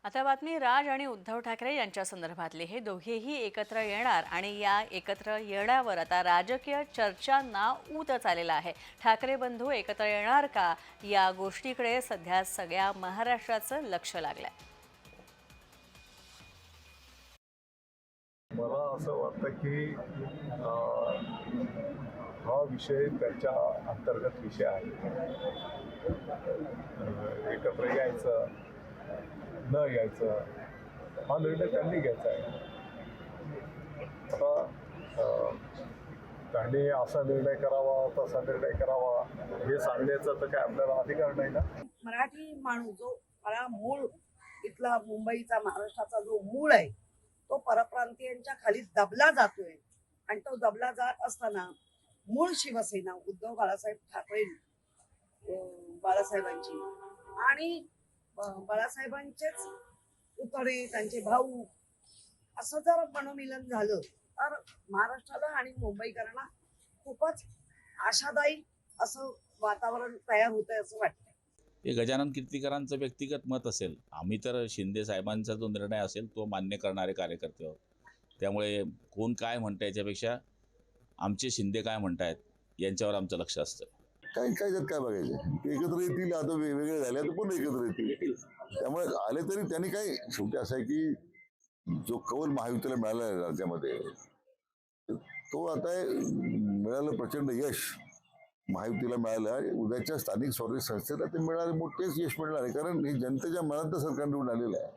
आता बातमी राज आणि उद्धव ठाकरे यांच्या संदर्भातली। हे दोघेही एकत्र येणार आणि या एकत्र येण्यावर आता राजकीय चर्चांना ऊतच आलेला आहे। ठाकरे बंधू एकत्र येणार का या गोष्टीकडे सध्या सगळ्या महाराष्ट्राचं लक्ष लागलंय। मला असं वाटतं की हा विषय त्याच्या अंतर्गत विषय आहे। एकत्र यायचं न यायचं हा निर्णय त्यांनी घ्यायचा आहे। आता त्यांनी असा निर्णय करावा तसा निर्णय करावा हे सांगण्याचा तर काय आपल्याला अधिकार नाही ना। मराठी माणूस जो खरा मूळ इथला मुंबईचा महाराष्ट्राचा जो मूळ आहे तो परप्रांतीयांच्या खाली दबला जातोय आणि तो दबला जात असताना मूळ शिवसेना उद्धव बाळासाहेब ठाकरे बाळासाहेबांची आणि बाळासाहेबांचेच पुतणे त्यांचे भाऊ असं जर मनोमिलन झालं तर महाराष्ट्राला आणि मुंबईकरांना खूपच आशादायी असं वातावरण तयार होतंय असं वाटतं। हे गजानन कीर्तीकरांचं व्यक्तिगत मत असेल। आम्ही तर शिंदे साहेबांचा जो निर्णय असेल तो मान्य करणारे कार्यकर्ते आहोत। त्यामुळे कोण काय म्हणतं याच्यापेक्षा आमचे शिंदे काय म्हणतायत यांच्यावर आमचं लक्ष असतं। काय काय त्यात काय बघायचं, ते एकत्र येतील। आता वेगवेगळे झाले तर पण एकत्र येतील। त्यामुळे आले तरी त्यांनी काय, शेवटी असं आहे की जो कौल महायुतीला मिळाला आहे राज्यामध्ये तो आता मिळालं प्रचंड यश महायुतीला मिळालं आहे। उद्याच्या स्थानिक स्वराज्य संस्थेला ते मिळणारे मोठेच यश मिळणार आहे, कारण हे जनतेच्या मनात सरकार निवडून आलेलं आहे।